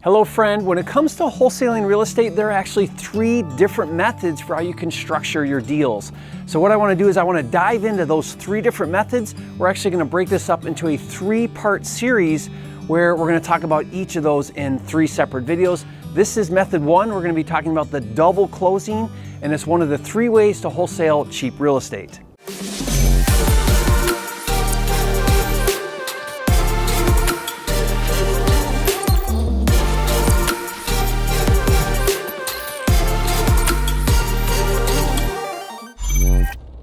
Hello friend, when it comes to wholesaling real estate, there are actually 3 different methods for how you can structure your deals. So what I want to do is I want to dive into those 3 different methods. We're actually going to break this up into a 3-part series where we're going to talk about each of those in 3 separate videos. This is method 1. We're going to be talking about the double closing, and it's one of the 3 ways to wholesale cheap real estate.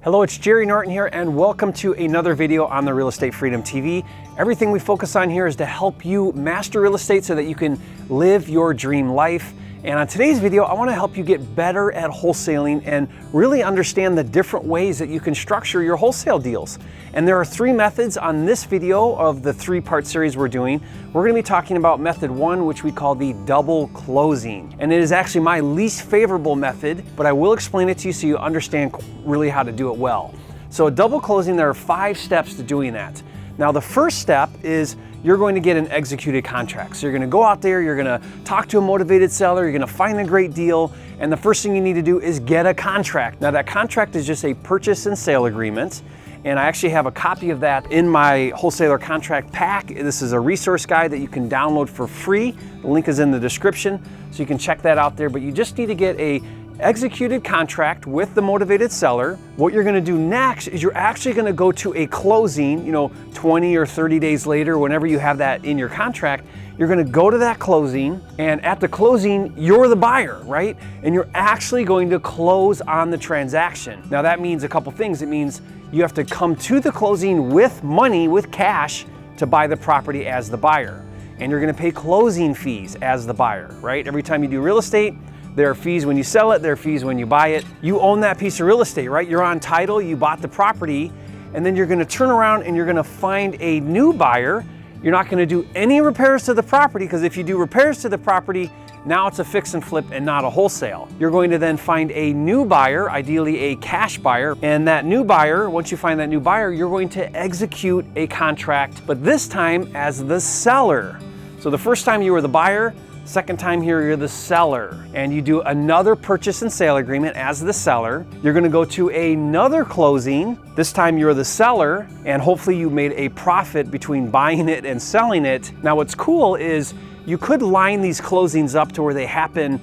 Hello, it's Jerry Norton here, and welcome to another video on the Real Estate Freedom TV. Everything we focus on here is to help you master real estate so that you can live your dream life. And on today's video, I want to help you get better at wholesaling and really understand the different ways that you can structure your wholesale deals. And there are 3 methods on this video of the 3-part series we're doing. We're going to be talking about method 1, which we call the double closing. And it is actually my least favorable method, but I will explain it to you so you understand really how to do it well. So a double closing, there are 5 steps to doing that. Now the first step is you're going to get an executed contract. So you're going to go out there, you're going to talk to a motivated seller, you're going to find a great deal, and the first thing you need to do is get a contract. Now that contract is just a purchase and sale agreement, and I actually have a copy of that in my wholesaler contract pack. This is a resource guide that you can download for free. The link is in the description, so you can check that out there, but you just need to get a executed contract with the motivated seller. What you're going to do next is you're actually going to go to a closing, 20 or 30 days later, whenever you have that in your contract, you're going to go to that closing, and at the closing, you're the buyer, right? And you're actually going to close on the transaction. Now that means a couple things. It means you have to come to the closing with money, with cash, to buy the property as the buyer. And you're going to pay closing fees as the buyer, right? Every time you do real estate, there are fees when you sell it, there are fees when you buy it. You own that piece of real estate, right? You're on title, you bought the property, and then you're gonna turn around and you're gonna find a new buyer. You're not gonna do any repairs to the property, because if you do repairs to the property, now it's a fix and flip and not a wholesale. You're going to then find a new buyer, ideally a cash buyer, and that new buyer, once you find that new buyer, you're going to execute a contract, but this time as the seller. So the first time you were the buyer, second time here, you're the seller, and you do another purchase and sale agreement as the seller. You're going to go to another closing. This time you're the seller, and hopefully you made a profit between buying it and selling it. Now what's cool is you could line these closings up to where they happen,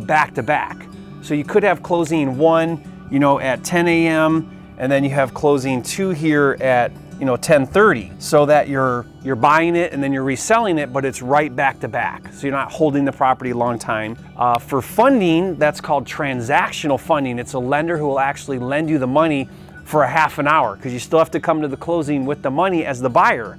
back to back. So you could have closing 1, at 10 a.m. and then you have closing 2 here at 10:30, so that you're buying it and then you're reselling it, but it's right back to back. So you're not holding the property a long time. For funding, that's called transactional funding. It's a lender who will actually lend you the money for a half an hour, because you still have to come to the closing with the money as the buyer.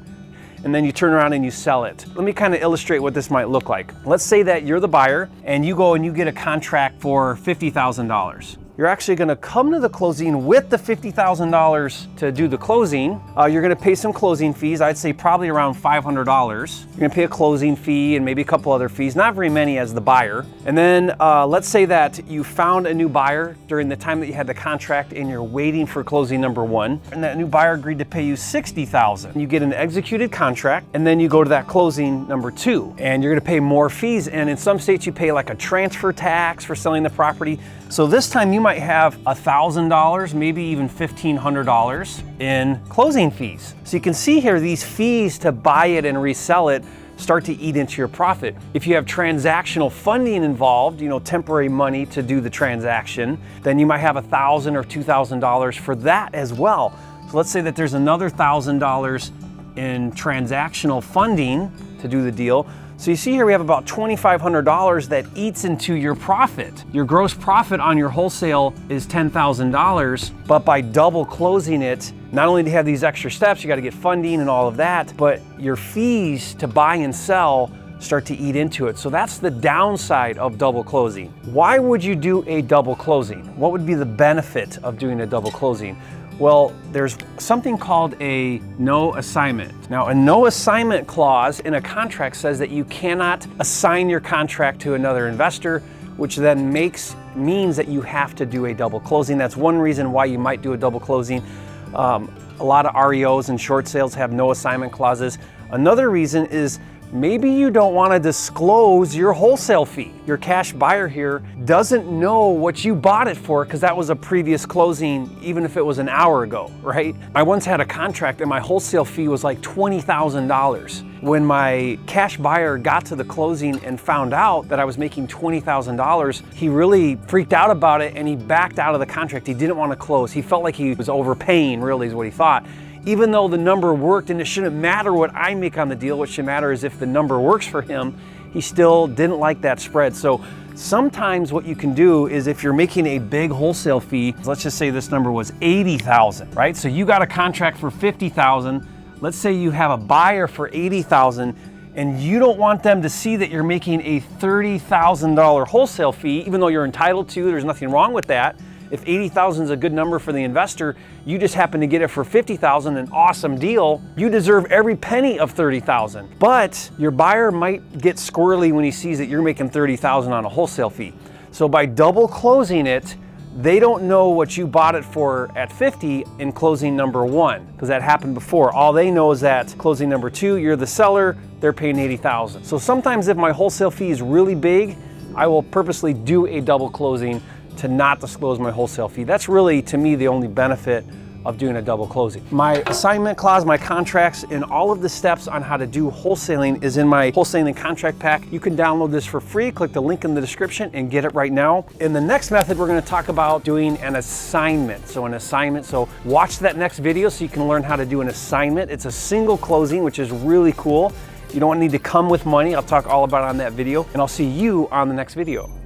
And then you turn around and you sell it. Let me kind of illustrate what this might look like. Let's say that you're the buyer and you go and you get a contract for $50,000. You're actually going to come to the closing with the $50,000 to do the closing. You're going to pay some closing fees. I'd say probably around $500. You're going to pay a closing fee and maybe a couple other fees, not very many as the buyer. And then let's say that you found a new buyer during the time that you had the contract and you're waiting for closing number 1. And that new buyer agreed to pay you $60,000. You get an executed contract, and then you go to that closing number 2. And you're going to pay more fees. And in some states you pay like a transfer tax for selling the property. So this time you might have $1,000, maybe even $1,500 in closing fees. So you can see here, these fees to buy it and resell it start to eat into your profit. If you have transactional funding involved, temporary money to do the transaction, then you might have $1,000 or $2,000 for that as well. So let's say that there's another $1,000 in transactional funding to do the deal. So you see here we have about $2,500 that eats into your profit. Your gross profit on your wholesale is $10,000, but by double closing it, not only do you have these extra steps, you got to get funding and all of that, but your fees to buy and sell start to eat into it. So that's the downside of double closing. Why would you do a double closing? What would be the benefit of doing a double closing? Well, there's something called a no assignment. Now, a no assignment clause in a contract says that you cannot assign your contract to another investor, which then means that you have to do a double closing. That's one reason why you might do a double closing. A lot of REOs and short sales have no assignment clauses. Another reason is maybe you don't want to disclose your wholesale fee. Your cash buyer here doesn't know what you bought it for because that was a previous closing, even if it was an hour ago, right? I once had a contract and my wholesale fee was like $20,000. When my cash buyer got to the closing and found out that I was making $20,000, he really freaked out about it and he backed out of the contract. He didn't want to close. He felt like he was overpaying, really, is what he thought. Even though the number worked, and it shouldn't matter what I make on the deal, what should matter is if the number works for him, he still didn't like that spread. So sometimes what you can do is if you're making a big wholesale fee, let's just say this number was $80,000, right? So you got a contract for $50,000. Let's say you have a buyer for $80,000 and you don't want them to see that you're making a $30,000 wholesale fee, even though you're entitled to, there's nothing wrong with that. If $80,000 is a good number for the investor, you just happen to get it for $50,000, an awesome deal. You deserve every penny of $30,000. But your buyer might get squirrely when he sees that you're making $30,000 on a wholesale fee. So by double closing it, they don't know what you bought it for at 50 in closing number 1, because that happened before. All they know is that closing number 2, you're the seller, they're paying $80,000. So sometimes if my wholesale fee is really big, I will purposely do a double closing to not disclose my wholesale fee. That's really, to me, the only benefit of doing a double closing. My assignment clause, my contracts, and all of the steps on how to do wholesaling is in my wholesaling contract pack. You can download this for free. Click the link in the description and get it right now. In the next method, we're going to talk about doing an assignment. So watch that next video so you can learn how to do an assignment. It's a single closing, which is really cool. You don't need to come with money. I'll talk all about it on that video, and I'll see you on the next video.